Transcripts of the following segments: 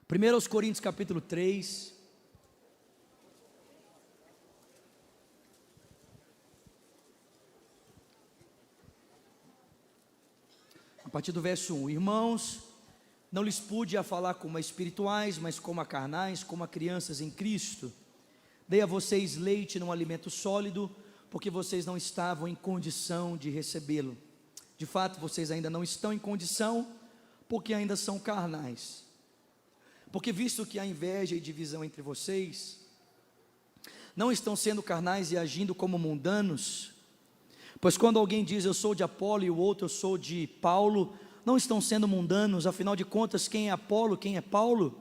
1 aos Coríntios capítulo 3. A partir do verso 1. Irmãos, não lhes pude a falar como a espirituais, mas como a carnais, como a crianças em Cristo. Dei a vocês leite, não alimento sólido, porque vocês não estavam em condição de recebê-lo. De fato, vocês ainda não estão em condição, porque ainda são carnais. Porque visto que há inveja e divisão entre vocês, não estão sendo carnais e agindo como mundanos? Pois quando alguém diz eu sou de Apolo e o outro eu sou de Paulo, não estão sendo mundanos? Afinal de contas, quem é Apolo, quem é Paulo?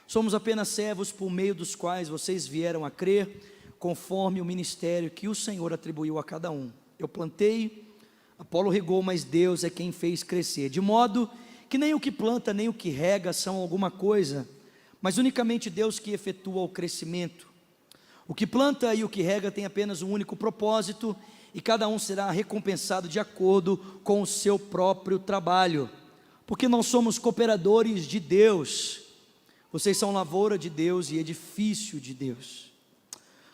Somos apenas servos por meio dos quais vocês vieram a crer, conforme o ministério que o Senhor atribuiu a cada um. Eu plantei, Apolo regou, mas Deus é quem fez crescer, de modo que nem o que planta, nem o que rega são alguma coisa, mas unicamente Deus que efetua o crescimento. O que planta e o que rega tem apenas um único propósito, e cada um será recompensado de acordo com o seu próprio trabalho, porque nós somos cooperadores de Deus. Vocês são lavoura de Deus e edifício de Deus.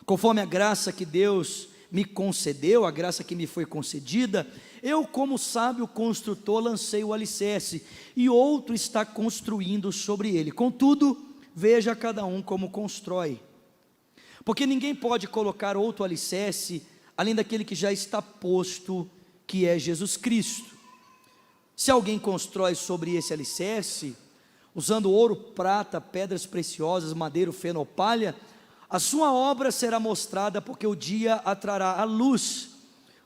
Conforme a graça que Deus me concedeu, a graça que me foi concedida, eu, como sábio construtor, lancei o alicerce, e outro está construindo sobre ele. Contudo, veja cada um como constrói, porque ninguém pode colocar outro alicerce, além daquele que já está posto, que é Jesus Cristo. Se alguém constrói sobre esse alicerce, usando ouro, prata, pedras preciosas, madeira, feno ou palha, a sua obra será mostrada, porque o dia a trará a luz,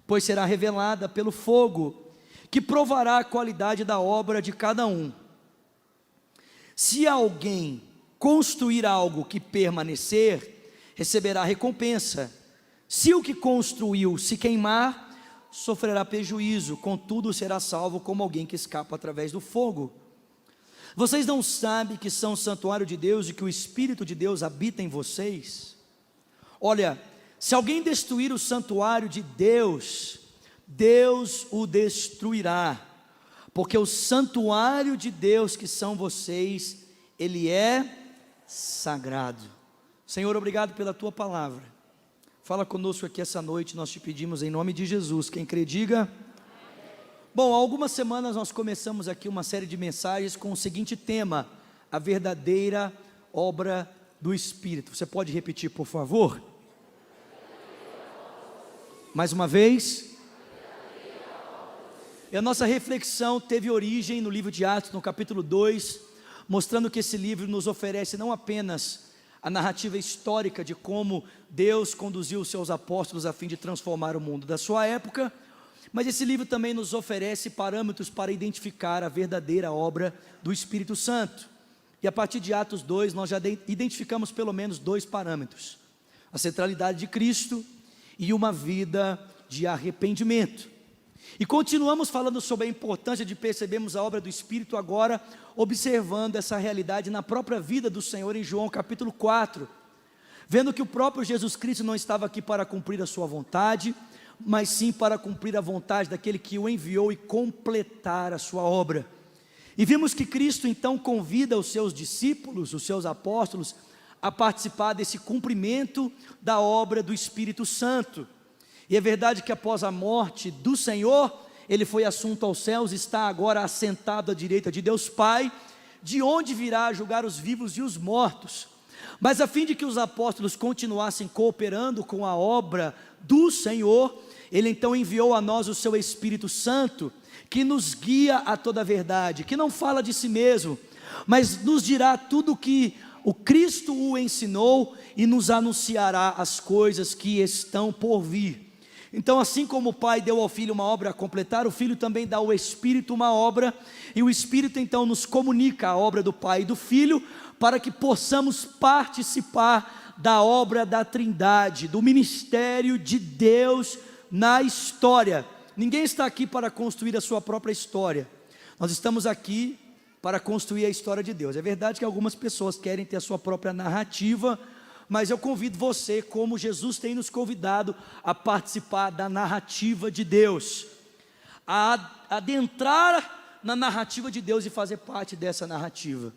pois será revelada pelo fogo, que provará a qualidade da obra de cada um. Se alguém construir algo que permanecer, receberá recompensa. Se o que construiu se queimar, sofrerá prejuízo, contudo será salvo como alguém que escapa através do fogo. Vocês não sabem que são o santuário de Deus e que o Espírito de Deus habita em vocês? Olha, se alguém destruir o santuário de Deus, Deus o destruirá, porque o santuário de Deus que são vocês, ele é sagrado. Senhor, obrigado pela tua palavra. Fala conosco aqui essa noite, nós te pedimos em nome de Jesus. Quem crê, diga. Bom, há algumas semanas nós começamos aqui uma série de mensagens com o seguinte tema: a verdadeira obra do Espírito. Você pode repetir, por favor? Mais uma vez. E a nossa reflexão teve origem no livro de Atos, no capítulo 2, mostrando que esse livro nos oferece não apenas a narrativa histórica de como Deus conduziu os seus apóstolos a fim de transformar o mundo da sua época, mas esse livro também nos oferece parâmetros para identificar a verdadeira obra do Espírito Santo. E a partir de Atos 2, nós já identificamos pelo menos dois parâmetros: a centralidade de Cristo e uma vida de arrependimento. E continuamos falando sobre a importância de percebermos a obra do Espírito agora, observando essa realidade na própria vida do Senhor em João capítulo 4, vendo que o próprio Jesus Cristo não estava aqui para cumprir a sua vontade, mas sim para cumprir a vontade daquele que o enviou e completar a sua obra. E vimos que Cristo então convida os seus discípulos, os seus apóstolos, a participar desse cumprimento da obra do Espírito Santo. E é verdade que após a morte do Senhor, ele foi assunto aos céus, está agora assentado à direita de Deus Pai, de onde virá julgar os vivos e os mortos. Mas a fim de que os apóstolos continuassem cooperando com a obra do Senhor, ele então enviou a nós o seu Espírito Santo, que nos guia a toda a verdade, que não fala de si mesmo, mas nos dirá tudo o que o Cristo o ensinou e nos anunciará as coisas que estão por vir. Então, assim como o Pai deu ao Filho uma obra a completar, o Filho também dá ao Espírito uma obra, e o Espírito então nos comunica a obra do Pai e do Filho, para que possamos participar da obra da Trindade, do ministério de Deus na história. Ninguém está aqui para construir a sua própria história, nós estamos aqui para construir a história de Deus. É verdade que algumas pessoas querem ter a sua própria narrativa, mas eu convido você, como Jesus tem nos convidado, a participar da narrativa de Deus, a adentrar na narrativa de Deus e fazer parte dessa narrativa.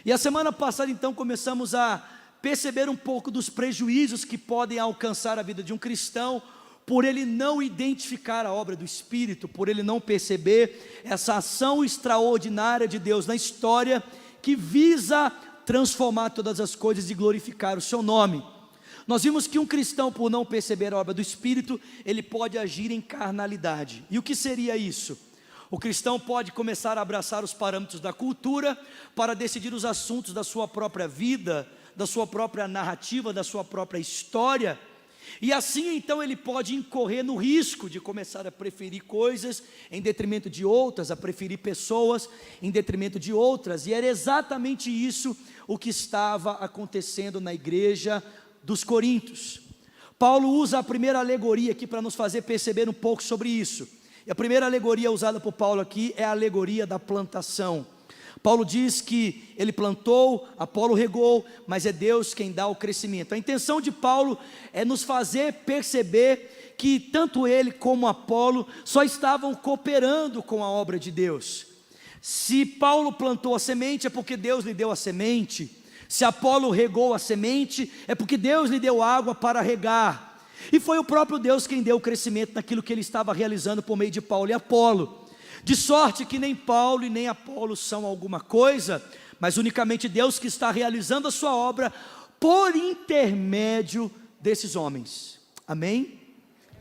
E a semana passada então começamos a perceber um pouco dos prejuízos que podem alcançar a vida de um cristão, por ele não identificar a obra do Espírito, por ele não perceber essa ação extraordinária de Deus na história, que visa transformar todas as coisas e glorificar o seu nome. Nós vimos que um cristão, por não perceber a obra do Espírito, ele pode agir em carnalidade. E o que seria isso? O cristão pode começar a abraçar os parâmetros da cultura para decidir os assuntos da sua própria vida, da sua própria narrativa, da sua própria história, e assim então ele pode incorrer no risco de começar a preferir coisas em detrimento de outras, a preferir pessoas em detrimento de outras, e era exatamente isso o que estava acontecendo na igreja dos Coríntios. Paulo usa a primeira alegoria aqui para nos fazer perceber um pouco sobre isso, e a primeira alegoria usada por Paulo aqui é a alegoria da plantação. Paulo diz que ele plantou, Apolo regou, mas é Deus quem dá o crescimento. A intenção de Paulo é nos fazer perceber que tanto ele como Apolo só estavam cooperando com a obra de Deus. Se Paulo plantou a semente, é porque Deus lhe deu a semente. Se Apolo regou a semente, é porque Deus lhe deu água para regar. E foi o próprio Deus quem deu o crescimento naquilo que ele estava realizando por meio de Paulo e Apolo. De sorte que nem Paulo e nem Apolo são alguma coisa, mas unicamente Deus que está realizando a sua obra por intermédio desses homens. Amém?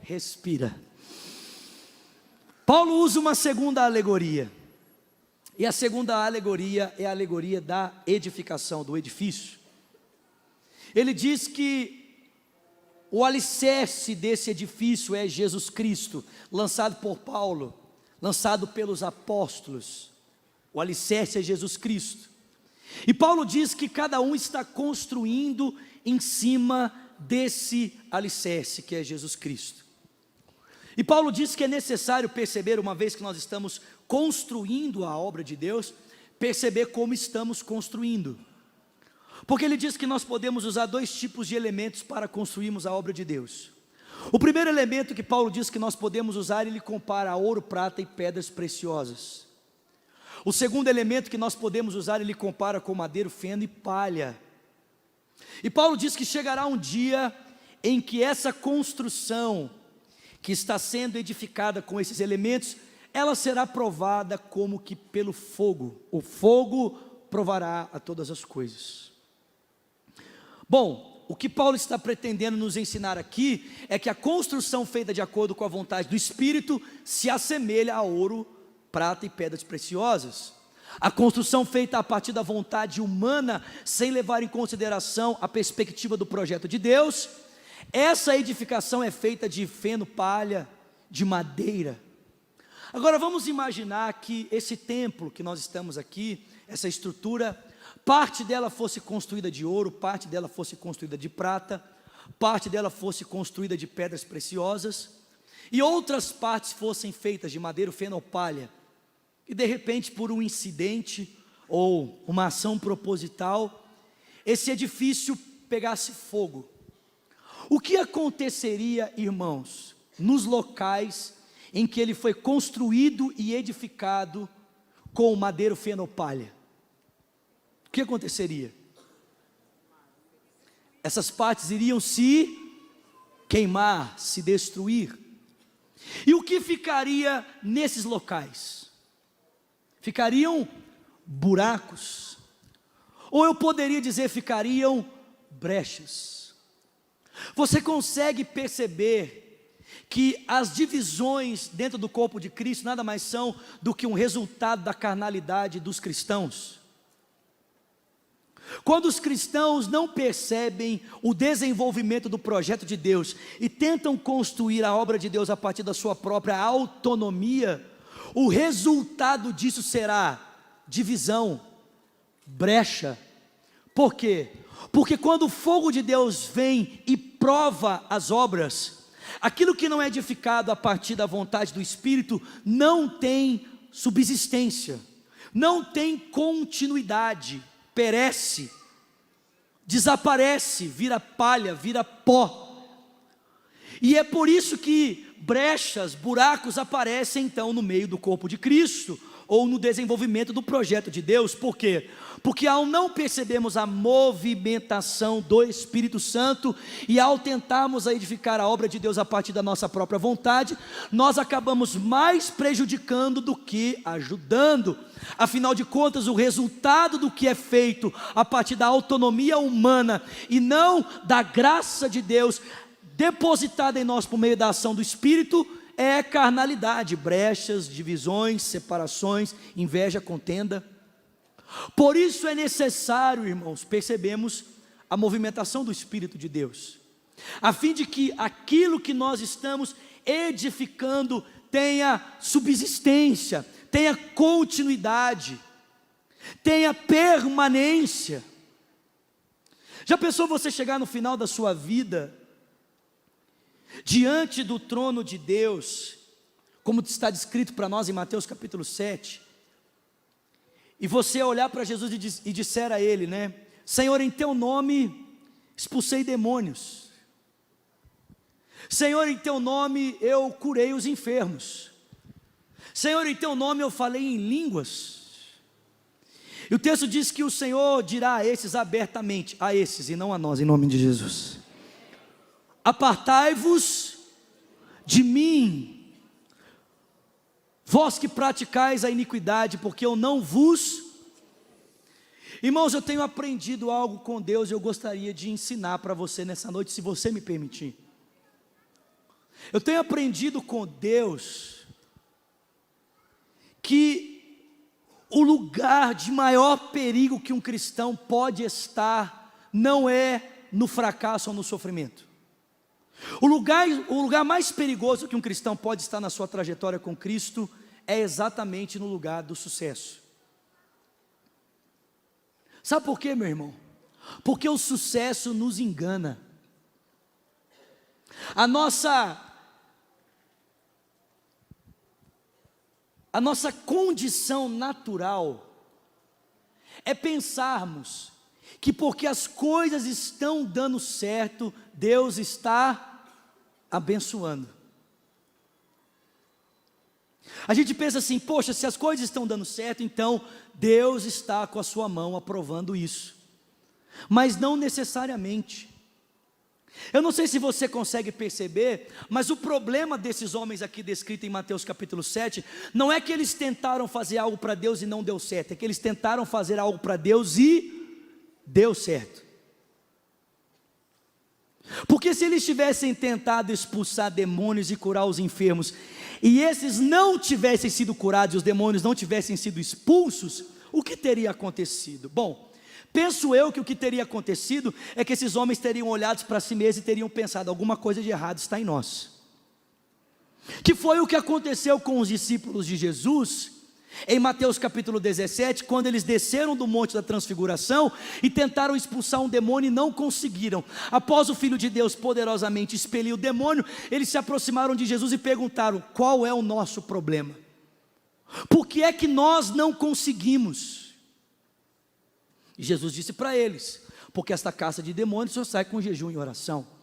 Respira. Paulo usa uma segunda alegoria, e a segunda alegoria é a alegoria da edificação, do edifício. Ele diz que o alicerce desse edifício é Jesus Cristo, lançado por Paulo, lançado pelos apóstolos. O alicerce é Jesus Cristo. E Paulo diz que cada um está construindo em cima desse alicerce que é Jesus Cristo. E Paulo diz que é necessário perceber, uma vez que nós estamos construindo a obra de Deus, perceber como estamos construindo. Porque ele diz que nós podemos usar dois tipos de elementos para construirmos a obra de Deus. O primeiro elemento que Paulo diz que nós podemos usar, ele compara a ouro, prata e pedras preciosas. O segundo elemento que nós podemos usar, ele compara com madeiro, feno e palha. E Paulo diz que chegará um dia em que essa construção que está sendo edificada com esses elementos, ela será provada como que pelo fogo. O fogo provará a todas as coisas. Bom, o que Paulo está pretendendo nos ensinar aqui é que a construção feita de acordo com a vontade do Espírito se assemelha a ouro, prata e pedras preciosas. A construção feita a partir da vontade humana, sem levar em consideração a perspectiva do projeto de Deus, essa edificação é feita de feno, palha, de madeira. Agora vamos imaginar que esse templo que nós estamos aqui, essa estrutura, parte dela fosse construída de ouro, parte dela fosse construída de prata, parte dela fosse construída de pedras preciosas, e outras partes fossem feitas de madeira, feno ou palha, e de repente por um incidente ou uma ação proposital, esse edifício pegasse fogo. O que aconteceria, irmãos, nos locais em que ele foi construído e edificado com madeira, feno ou palha? O que aconteceria? Essas partes iriam se queimar, se destruir. E o que ficaria nesses locais? Ficariam buracos, ou eu poderia dizer, ficariam brechas. Você consegue perceber que as divisões dentro do corpo de Cristo nada mais são do que um resultado da carnalidade dos cristãos? Quando os cristãos não percebem o desenvolvimento do projeto de Deus e tentam construir a obra de Deus a partir da sua própria autonomia, o resultado disso será divisão, brecha. Por quê? Porque quando o fogo de Deus vem e prova as obras, aquilo que não é edificado a partir da vontade do Espírito não tem subsistência, não tem continuidade, perece, desaparece, vira palha, vira pó. E é por isso que brechas, buracos aparecem então no meio do corpo de Cristo, ou no desenvolvimento do projeto de Deus. Por quê? Porque ao não percebermos a movimentação do Espírito Santo e ao tentarmos edificar a obra de Deus a partir da nossa própria vontade, nós acabamos mais prejudicando do que ajudando. Afinal de contas, o resultado do que é feito a partir da autonomia humana e não da graça de Deus depositada em nós por meio da ação do Espírito é carnalidade, brechas, divisões, separações, inveja, contenda. Por isso é necessário, irmãos, percebemos a movimentação do Espírito de Deus, a fim de que aquilo que nós estamos edificando tenha subsistência, tenha continuidade, tenha permanência. Já pensou você chegar no final da sua vida, diante do trono de Deus, como está descrito para nós em Mateus capítulo 7, e você olhar para Jesus e disser a Ele, né? Senhor, em Teu nome expulsei demônios, Senhor, em Teu nome eu curei os enfermos, Senhor, em Teu nome eu falei em línguas. E o texto diz que o Senhor dirá a esses abertamente, a esses e não a nós, em nome de Jesus: apartai-vos de mim, vós que praticais a iniquidade, porque eu não vos... Irmãos, eu tenho aprendido algo com Deus e eu gostaria de ensinar para você nessa noite, se você me permitir. Eu tenho aprendido com Deus que o lugar de maior perigo que um cristão pode estar não é no fracasso ou no sofrimento. O lugar mais perigoso que um cristão pode estar na sua trajetória com Cristo é exatamente no lugar do sucesso. Sabe por quê, meu irmão? Porque o sucesso nos engana. A nossa condição natural é pensarmos que porque as coisas estão dando certo, Deus está abençoando. A gente pensa assim, poxa, se as coisas estão dando certo, então Deus está com a sua mão aprovando isso. Mas não necessariamente. Eu não sei se você consegue perceber, mas o problema desses homens aqui descrito em Mateus capítulo 7, não é que eles tentaram fazer algo para Deus e não deu certo, é que eles tentaram fazer algo para Deus e deu certo. Porque se eles tivessem tentado expulsar demônios e curar os enfermos, e esses não tivessem sido curados e os demônios não tivessem sido expulsos, o que teria acontecido? Bom, penso eu que o que teria acontecido é que esses homens teriam olhado para si mesmos e teriam pensado, alguma coisa de errado está em nós. Que foi o que aconteceu com os discípulos de Jesus, em Mateus capítulo 17, quando eles desceram do monte da transfiguração e tentaram expulsar um demônio e não conseguiram. Após o Filho de Deus poderosamente expelir o demônio, eles se aproximaram de Jesus e perguntaram, qual é o nosso problema? Por que é que nós não conseguimos? E Jesus disse para eles, porque esta caça de demônios só sai com jejum e oração.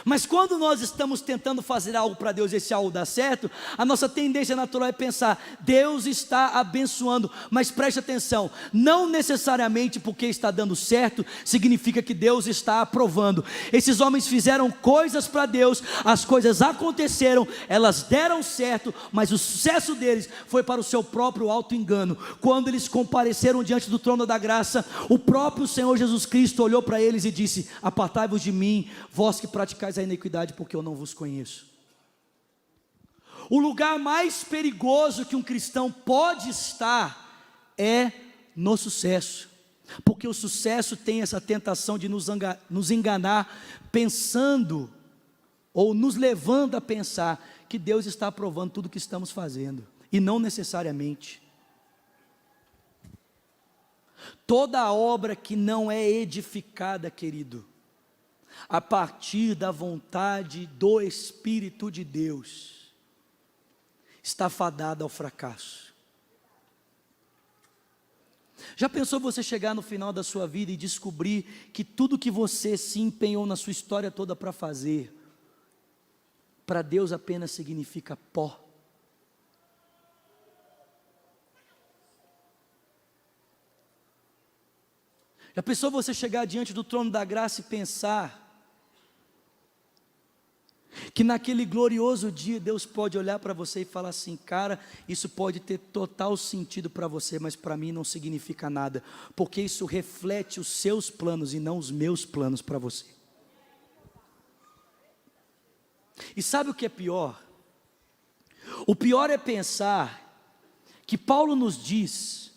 Mas quando nós estamos tentando fazer algo para Deus e esse algo dá certo, a nossa tendência natural é pensar, Deus está abençoando, mas preste atenção, não necessariamente porque está dando certo, significa que Deus está aprovando. Esses homens fizeram coisas para Deus, as coisas aconteceram, elas deram certo, mas o sucesso deles foi para o seu próprio auto-engano. Quando eles compareceram diante do trono da graça, o próprio Senhor Jesus Cristo olhou para eles e disse, apartai-vos de mim, vós que praticais a iniquidade, porque eu não vos conheço. O lugar mais perigoso que um cristão pode estar é no sucesso, porque o sucesso tem essa tentação de nos enganar, pensando, ou nos levando a pensar, que Deus está aprovando tudo o que estamos fazendo, e não necessariamente. Toda obra que não é edificada, querido, a partir da vontade do Espírito de Deus, está fadada ao fracasso. Já pensou você chegar no final da sua vida e descobrir que tudo que você se empenhou na sua história toda para fazer, para Deus apenas significa pó? Já pensou você chegar diante do trono da graça e pensar que naquele glorioso dia Deus pode olhar para você e falar assim: cara, isso pode ter total sentido para você, mas para mim não significa nada, porque isso reflete os seus planos e não os meus planos para você. E sabe o que é pior? O pior é pensar que Paulo nos diz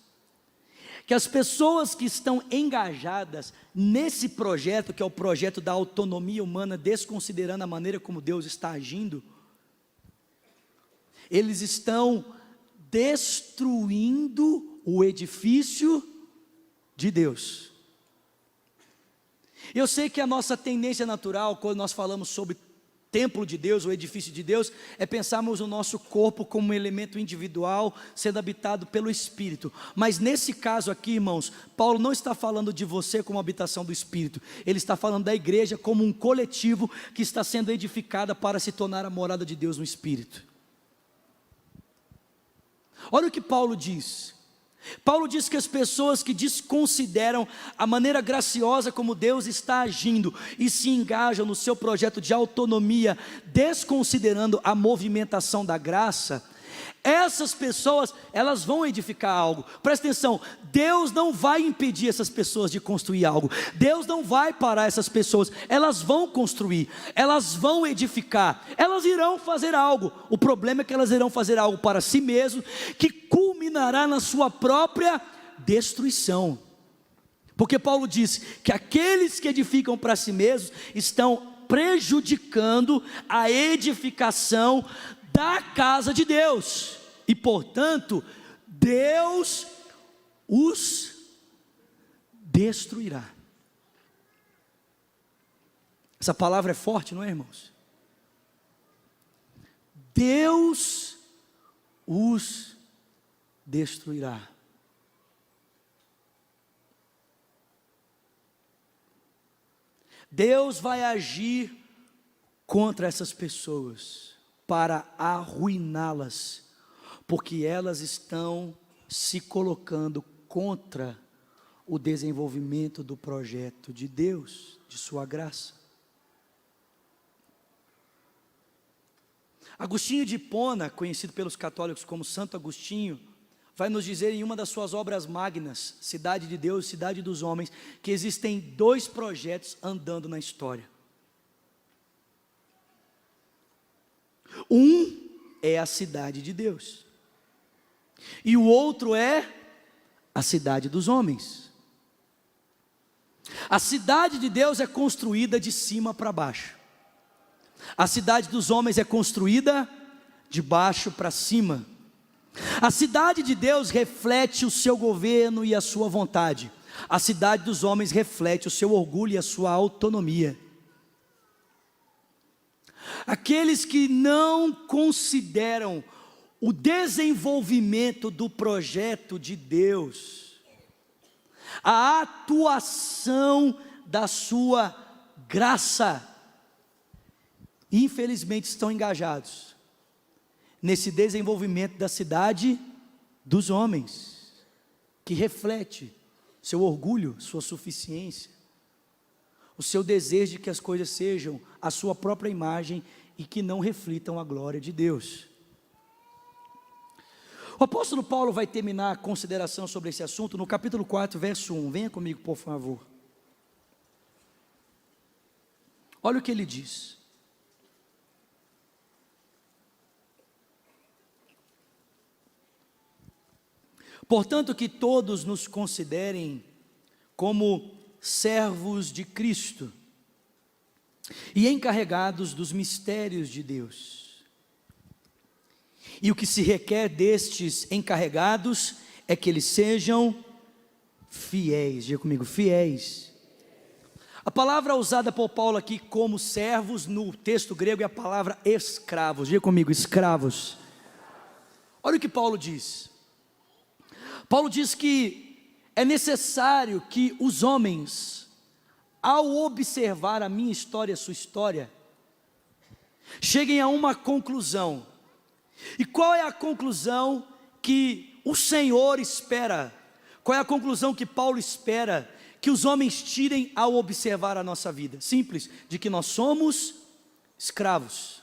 que as pessoas que estão engajadas nesse projeto, que é o projeto da autonomia humana, desconsiderando a maneira como Deus está agindo, eles estão destruindo o edifício de Deus. Eu sei que a nossa tendência natural, quando nós falamos sobre templo de Deus, o edifício de Deus, é pensarmos o nosso corpo como um elemento individual, sendo habitado pelo Espírito. Mas nesse caso aqui, irmãos, Paulo não está falando de você como habitação do Espírito, ele está falando da igreja como um coletivo que está sendo edificada para se tornar a morada de Deus no Espírito. Olha o que Paulo diz. Paulo diz que as pessoas que desconsideram a maneira graciosa como Deus está agindo e se engajam no seu projeto de autonomia, desconsiderando a movimentação da graça, essas pessoas, elas vão edificar algo. Presta atenção, Deus não vai impedir essas pessoas de construir algo, Deus não vai parar essas pessoas, elas vão construir, elas vão edificar, elas irão fazer algo. O problema é que elas irão fazer algo para si mesmas, que culminará na sua própria destruição. Porque Paulo diz que aqueles que edificam para si mesmos estão prejudicando a edificação da casa de Deus, e portanto, Deus os destruirá. Essa palavra é forte, não é, irmãos? Deus os destruirá. Deus vai agir contra essas pessoas para arruiná-las, porque elas estão se colocando contra o desenvolvimento do projeto de Deus, de sua graça. Agostinho de Hipona, conhecido pelos católicos como Santo Agostinho, vai nos dizer em uma das suas obras magnas, Cidade de Deus, Cidade dos Homens, que existem dois projetos andando na história. Um é a cidade de Deus, e o outro é a cidade dos homens. A cidade de Deus é construída de cima para baixo, a cidade dos homens é construída de baixo para cima. A cidade de Deus reflete o seu governo e a sua vontade, a cidade dos homens reflete o seu orgulho e a sua autonomia. Aqueles que não consideram o desenvolvimento do projeto de Deus, a atuação da sua graça, infelizmente estão engajados nesse desenvolvimento da cidade dos homens, que reflete seu orgulho, sua suficiência, o seu desejo de que as coisas sejam a sua própria imagem e que não reflitam a glória de Deus. O apóstolo Paulo vai terminar a consideração sobre esse assunto no capítulo 4, verso 1. Venha comigo, por favor. Olha o que ele diz. Portanto, que todos nos considerem como servos de Cristo e encarregados dos mistérios de Deus. E o que se requer destes encarregados é que eles sejam fiéis. Diga comigo, fiéis. A palavra usada por Paulo aqui como servos no texto grego é a palavra escravos. Diga comigo, escravos. Olha o que Paulo diz. Paulo diz que é necessário que os homens, ao observar a minha história e a sua história, cheguem a uma conclusão. E qual é a conclusão que o Senhor espera? Qual é a conclusão que Paulo espera que os homens tirem ao observar a nossa vida? Simples, de que nós somos escravos.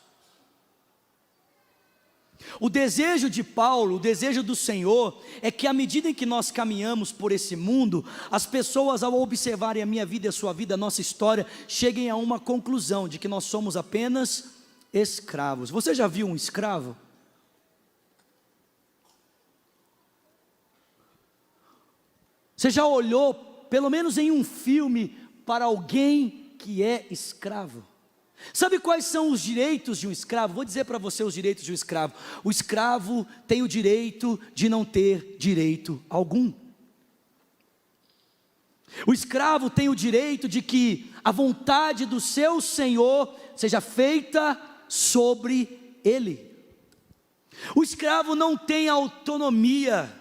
O desejo de Paulo, o desejo do Senhor, é que à medida em que nós caminhamos por esse mundo, as pessoas ao observarem a minha vida e a sua vida, a nossa história, cheguem a uma conclusão de que nós somos apenas escravos. Você já viu um escravo? Você já olhou, pelo menos em um filme, para alguém que é escravo? Sabe quais são os direitos de um escravo? Vou dizer para você os direitos de um escravo. O escravo tem o direito de não ter direito algum. O escravo tem o direito de que a vontade do seu senhor seja feita sobre ele. O escravo não tem autonomia.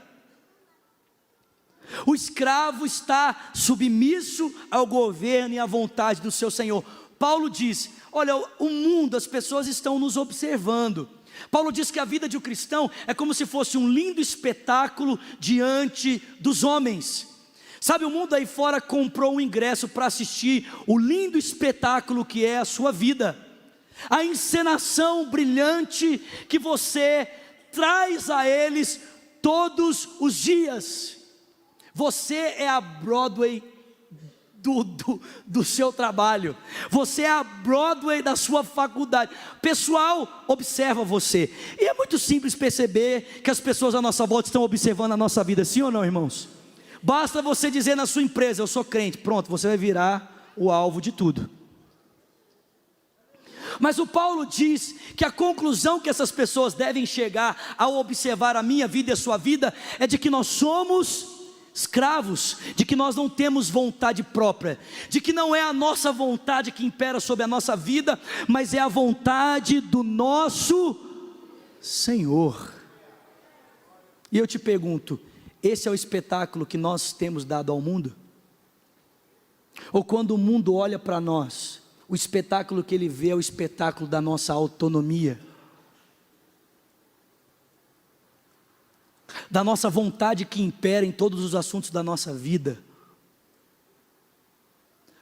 O escravo está submisso ao governo e à vontade do seu senhor. Paulo diz: olha, o mundo, as pessoas estão nos observando. Paulo diz que a vida de um cristão é como se fosse um lindo espetáculo diante dos homens. Sabe, o mundo aí fora comprou um ingresso para assistir o lindo espetáculo que é a sua vida, a encenação brilhante que você traz a eles todos os dias. Você é a Broadway do seu trabalho, você é a Broadway da sua faculdade. Pessoal observa você, e é muito simples perceber que as pessoas à nossa volta estão observando a nossa vida, sim ou não, irmãos? Basta você dizer na sua empresa: eu sou crente, pronto, você vai virar o alvo de tudo. Mas o Paulo diz que a conclusão que essas pessoas devem chegar ao observar a minha vida e a sua vida é de que nós somos escravos, de que nós não temos vontade própria, de que não é a nossa vontade que impera sobre a nossa vida, mas é a vontade do nosso Senhor. E eu te pergunto: esse é o espetáculo que nós temos dado ao mundo? Ou quando o mundo olha para nós, o espetáculo que ele vê é o espetáculo da nossa autonomia, da nossa vontade que impera em todos os assuntos da nossa vida?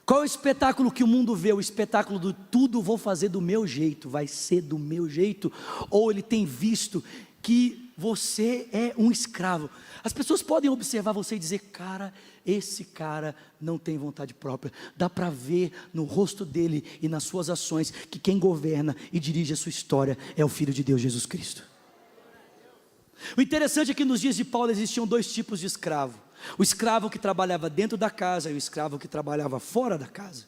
Qual é o espetáculo que o mundo vê? O espetáculo do tudo vou fazer do meu jeito, vai ser do meu jeito? Ou ele tem visto que você é um escravo? As pessoas podem observar você e dizer: cara, esse cara não tem vontade própria. Dá para ver no rosto dele e nas suas ações que quem governa e dirige a sua história é o Filho de Deus, Jesus Cristo. O interessante é que nos dias de Paulo existiam dois tipos de escravo: o escravo que trabalhava dentro da casa e o escravo que trabalhava fora da casa.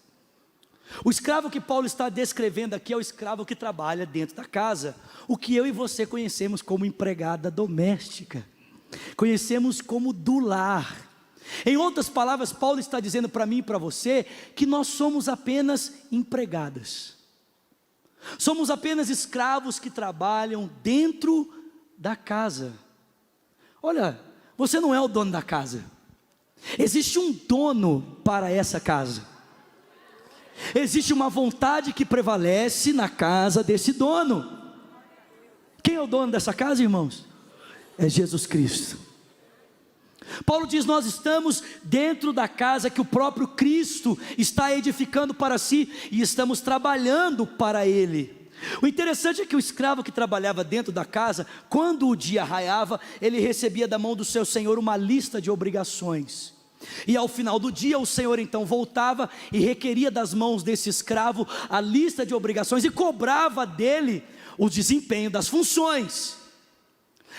O escravo que Paulo está descrevendo aqui é o escravo que trabalha dentro da casa, o que eu e você conhecemos como empregada doméstica, conhecemos como do lar. Em outras palavras, Paulo está dizendo para mim e para você que nós somos apenas empregadas, somos apenas escravos que trabalham dentro da casa. Olha, você não é o dono da casa, existe um dono para essa casa. Existe uma vontade que prevalece na casa desse dono. Quem é o dono dessa casa, irmãos? É Jesus Cristo. Paulo diz: nós estamos dentro da casa que o próprio Cristo está edificando para si, e estamos trabalhando para Ele. O interessante é que o escravo que trabalhava dentro da casa, quando o dia raiava, ele recebia da mão do seu senhor uma lista de obrigações, e ao final do dia o senhor então voltava e requeria das mãos desse escravo a lista de obrigações e cobrava dele o desempenho das funções.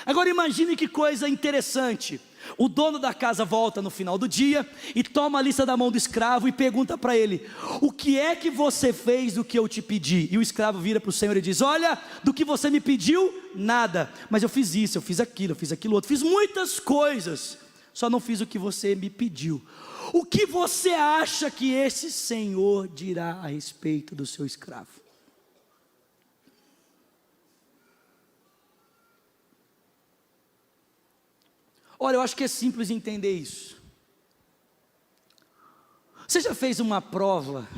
Agora imagine que coisa interessante: o dono da casa volta no final do dia e toma a lista da mão do escravo e pergunta para ele: o que é que você fez do que eu te pedi? E o escravo vira para o senhor e diz: olha, do que você me pediu, nada, mas eu fiz isso, eu fiz aquilo outro, fiz muitas coisas, só não fiz o que você me pediu. O que você acha que esse senhor dirá a respeito do seu escravo? Olha, eu acho que é simples entender isso. Você já fez uma prova?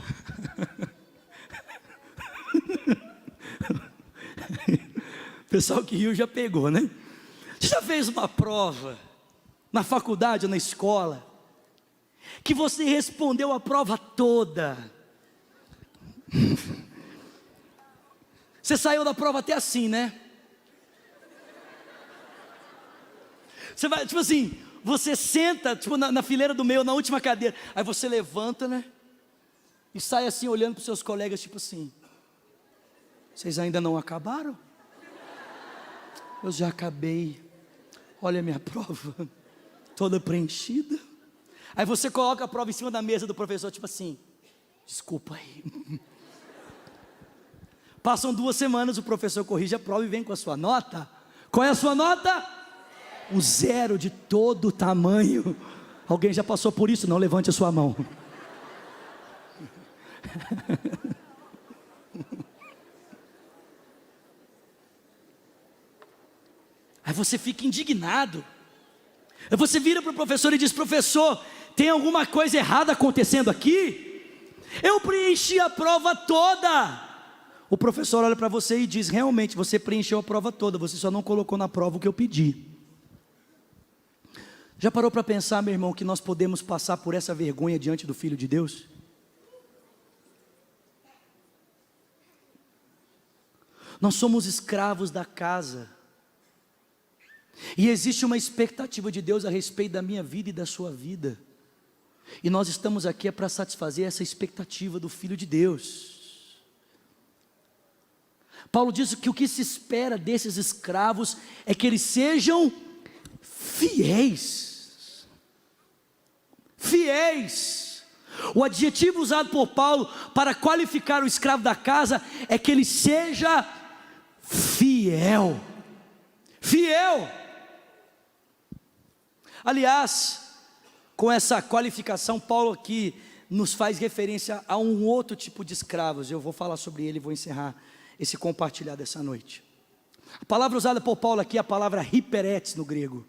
O pessoal que riu já pegou, né? Você já fez uma prova na faculdade ou na escola, que você respondeu a prova toda. Você saiu da prova até assim, né? Você vai, tipo assim, você senta, tipo, na fileira do meio, na última cadeira. Aí você levanta, né? E sai assim, olhando para os seus colegas, tipo assim: vocês ainda não acabaram? Eu já acabei. Olha a minha prova, toda preenchida. Aí você coloca a prova em cima da mesa do professor, tipo assim: desculpa aí. Passam 2 semanas, o professor corrige a prova e vem com a sua nota. Qual é a sua nota? Um 0 de todo tamanho. Alguém já passou por isso? Não levante a sua mão. Aí você fica indignado. Aí você vira para o professor e diz: professor, tem alguma coisa errada acontecendo aqui? Eu preenchi a prova toda. O professor olha para você e diz: realmente, você preencheu a prova toda, você só não colocou na prova o que eu pedi. Já parou para pensar, meu irmão, que nós podemos passar por essa vergonha diante do Filho de Deus? Nós somos escravos da casa, e existe uma expectativa de Deus a respeito da minha vida e da sua vida, e nós estamos aqui para satisfazer essa expectativa do Filho de Deus. Paulo diz que o que se espera desses escravos é que eles sejam fiéis. Fiéis. O adjetivo usado por Paulo para qualificar o escravo da casa é que ele seja fiel. Fiel. Aliás, com essa qualificação, Paulo aqui nos faz referência a um outro tipo de escravos. Eu vou falar sobre ele e vou encerrar esse compartilhar dessa noite. A palavra usada por Paulo aqui é a palavra hiperetes no grego.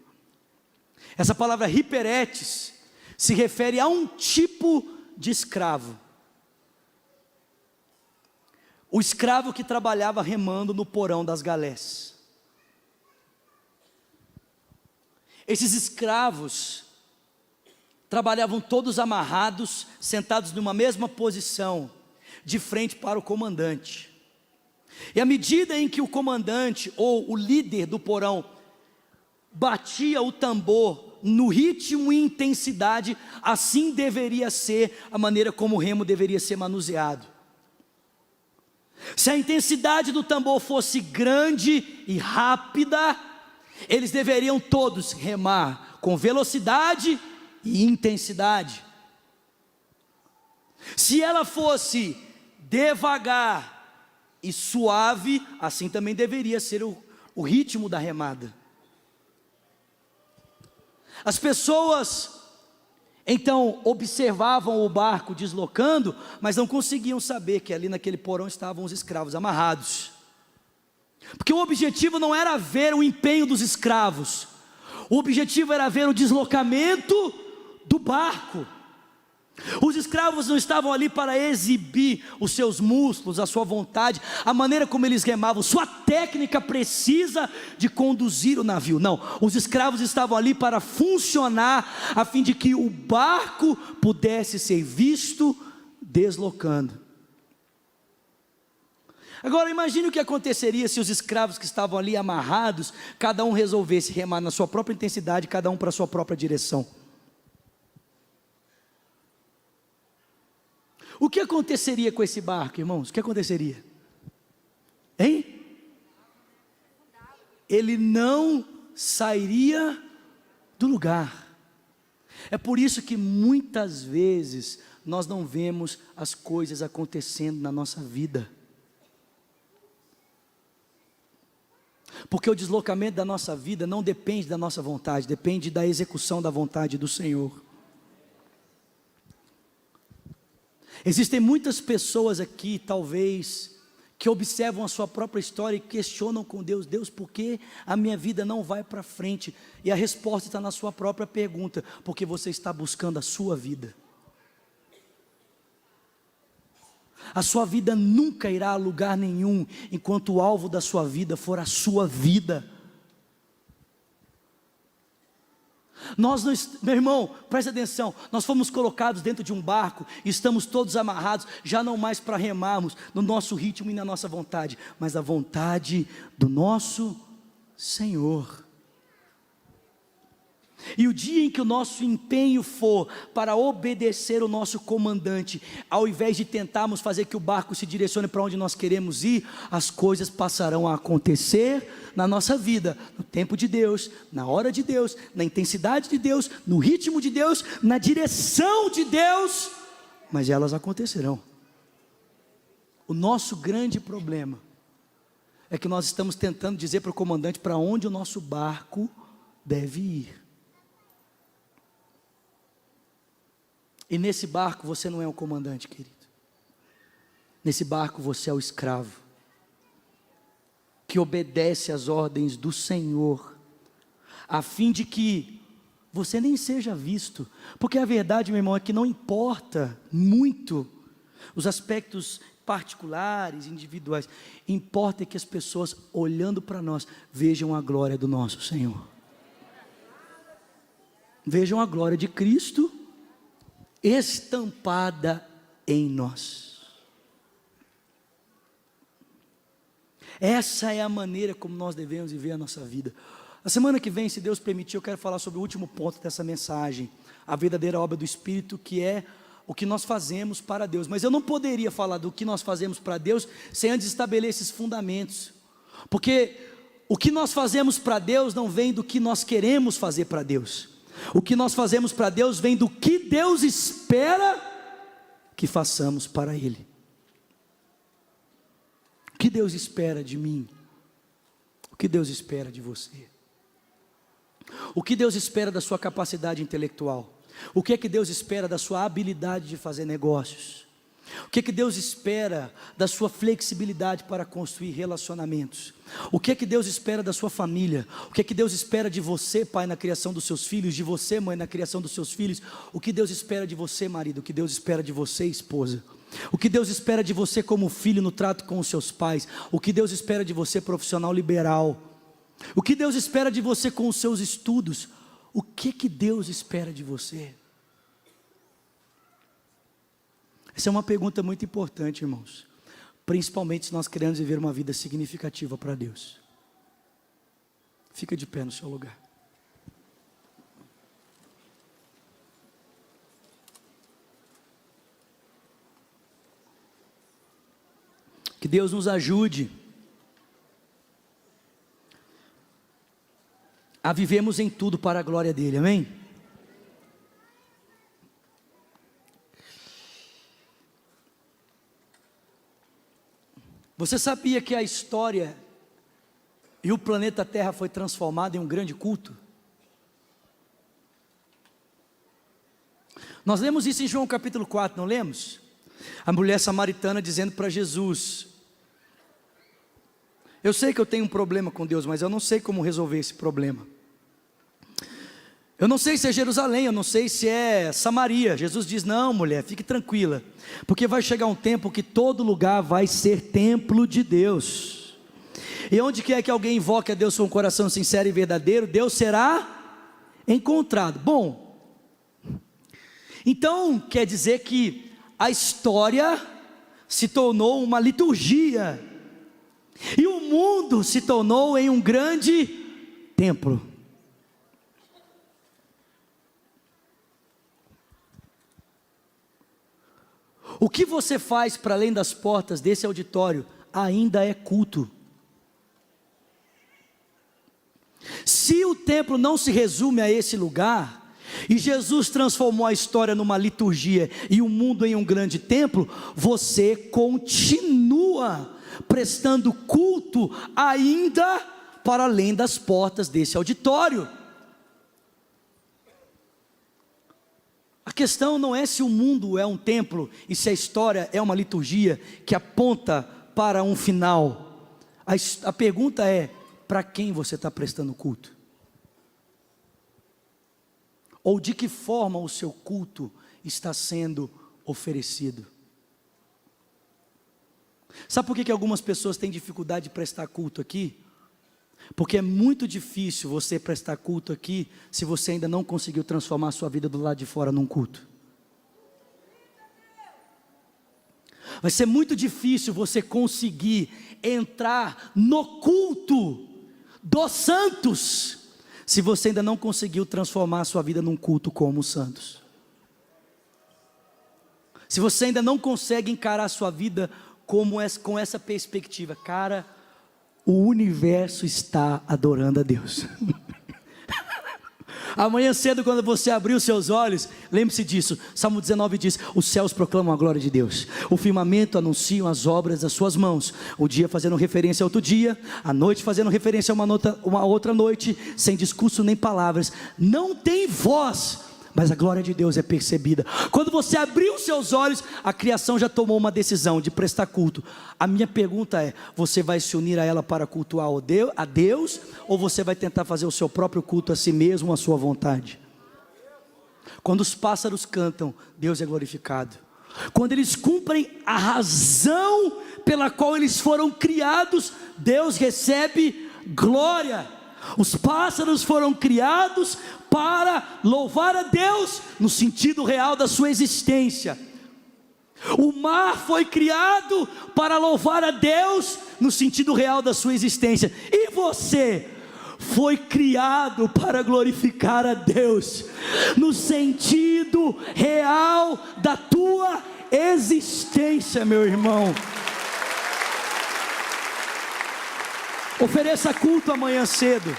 Essa palavra hiperetes se refere a um tipo de escravo. O escravo que trabalhava remando no porão das galés. Esses escravos trabalhavam todos amarrados, sentados numa mesma posição, de frente para o comandante. E à medida em que o comandante ou o líder do porão batia o tambor no ritmo e intensidade, assim deveria ser a maneira como o remo deveria ser manuseado. Se a intensidade do tambor fosse grande e rápida, eles deveriam todos remar com velocidade e intensidade. Se ela fosse devagar e suave, assim também deveria ser o ritmo da remada. As pessoas então observavam o barco deslocando, mas não conseguiam saber que ali naquele porão estavam os escravos amarrados. Porque o objetivo não era ver o empenho dos escravos, o objetivo era ver o deslocamento do barco. Os escravos não estavam ali para exibir os seus músculos, a sua vontade, a maneira como eles remavam, sua técnica precisa de conduzir o navio. Não, os escravos estavam ali para funcionar, a fim de que o barco pudesse ser visto deslocando. Agora imagine o que aconteceria se os escravos que estavam ali amarrados, cada um resolvesse remar na sua própria intensidade, cada um para a sua própria direção. O que aconteceria com esse barco, irmãos? O que aconteceria? Hein? Ele não sairia do lugar. É por isso que muitas vezes nós não vemos as coisas acontecendo na nossa vida. Porque o deslocamento da nossa vida não depende da nossa vontade, depende da execução da vontade do Senhor. Existem muitas pessoas aqui, talvez, que observam a sua própria história e questionam com Deus: Deus, por que a minha vida não vai para frente? E a resposta está na sua própria pergunta: porque você está buscando a sua vida. A sua vida nunca irá a lugar nenhum, enquanto o alvo da sua vida for a sua vida. Meu irmão, presta atenção, nós fomos colocados dentro de um barco, estamos todos amarrados, já não mais para remarmos no nosso ritmo e na nossa vontade, mas a vontade do nosso Senhor. E o dia em que o nosso empenho for para obedecer o nosso comandante, ao invés de tentarmos fazer que o barco se direcione para onde nós queremos ir, as coisas passarão a acontecer na nossa vida, no tempo de Deus, na hora de Deus, na intensidade de Deus, no ritmo de Deus, na direção de Deus, mas elas acontecerão. O nosso grande problema é que nós estamos tentando dizer para o comandante para onde o nosso barco deve ir. E nesse barco você não é o comandante, querido. Nesse barco você é o escravo, que obedece às ordens do Senhor, a fim de que você nem seja visto. Porque a verdade, meu irmão, é que não importa muito os aspectos particulares, individuais. Importa é que as pessoas, olhando para nós, vejam a glória do nosso Senhor. Vejam a glória de Cristo estampada em nós. Essa é a maneira como nós devemos viver a nossa vida. A semana que vem, se Deus permitir, eu quero falar sobre o último ponto dessa mensagem, a verdadeira obra do Espírito, que é o que nós fazemos para Deus. Mas eu não poderia falar do que nós fazemos para Deus sem antes estabelecer esses fundamentos, porque o que nós fazemos para Deus não vem do que nós queremos fazer para Deus. O que nós fazemos para Deus vem do que Deus espera que façamos para Ele. O que Deus espera de mim? O que Deus espera de você? O que Deus espera da sua capacidade intelectual? O que é que Deus espera da sua habilidade de fazer negócios? O que é que Deus espera da sua flexibilidade para construir relacionamentos? O que é que Deus espera da sua família? O que é que Deus espera de você, pai, na criação dos seus filhos? De você, mãe, na criação dos seus filhos? O que Deus espera de você, marido? O que Deus espera de você, esposa? O que Deus espera de você como filho no trato com os seus pais? O que Deus espera de você, profissional liberal? O que Deus espera de você com os seus estudos? O que que Deus espera de você? Essa é uma pergunta muito importante, irmãos, principalmente se nós queremos viver uma vida significativa para Deus. Fica de pé no seu lugar. Que Deus nos ajude a vivermos em tudo para a glória dEle, amém? Você sabia que a história e o planeta Terra foi transformado em um grande culto? Nós lemos isso em João capítulo 4, não lemos? A mulher samaritana dizendo para Jesus: eu sei que eu tenho um problema com Deus, mas eu não sei como resolver esse problema. Eu não sei se é Jerusalém, eu não sei se é Samaria. Jesus diz: não, mulher, fique tranquila, porque vai chegar um tempo que todo lugar vai ser templo de Deus. E onde quer que alguém invoque a Deus com um coração sincero e verdadeiro, Deus será encontrado. Bom, então quer dizer que a história se tornou uma liturgia, e o mundo se tornou em um grande templo. O que você faz para além das portas desse auditório ainda é culto. Se o templo não se resume a esse lugar, e Jesus transformou a história numa liturgia e o mundo em um grande templo, você continua prestando culto ainda para além das portas desse auditório. A questão não é se o mundo é um templo e se a história é uma liturgia que aponta para um final. A pergunta é: para quem você está prestando culto? Ou de que forma o seu culto está sendo oferecido? Sabe por que algumas pessoas têm dificuldade de prestar culto aqui? Porque é muito difícil você prestar culto aqui, se você ainda não conseguiu transformar a sua vida do lado de fora num culto. Vai ser muito difícil você conseguir entrar no culto dos santos, se você ainda não conseguiu transformar a sua vida num culto como os santos. Se você ainda não consegue encarar a sua vida com essa perspectiva, cara, o universo está adorando a Deus. Amanhã cedo, quando você abrir os seus olhos, lembre-se disso. Salmo 19 diz: os céus proclamam a glória de Deus, o firmamento anunciam as obras das suas mãos. O dia fazendo referência a outro dia, a noite fazendo referência a uma outra noite, sem discurso nem palavras. Não tem voz, mas a glória de Deus é percebida. Quando você abrir os seus olhos, a criação já tomou uma decisão de prestar culto. A minha pergunta é: você vai se unir a ela para cultuar a Deus, ou você vai tentar fazer o seu próprio culto a si mesmo, a sua vontade? Quando os pássaros cantam, Deus é glorificado. Quando eles cumprem a razão pela qual eles foram criados, Deus recebe glória. Os pássaros foram criados para louvar a Deus no sentido real da sua existência. O mar foi criado para louvar a Deus no sentido real da sua existência. E você foi criado para glorificar a Deus no sentido real da tua existência, meu irmão. Ofereça culto amanhã cedo.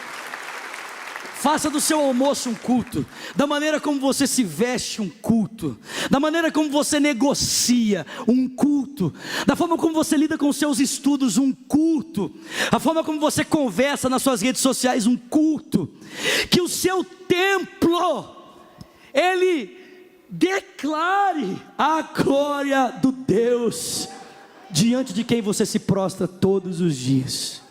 Faça do seu almoço um culto, da maneira como você se veste um culto, da maneira como você negocia um culto, da forma como você lida com os seus estudos um culto, a forma como você conversa nas suas redes sociais um culto. Que o seu templo, ele declare a glória do Deus diante de quem você se prostra todos os dias.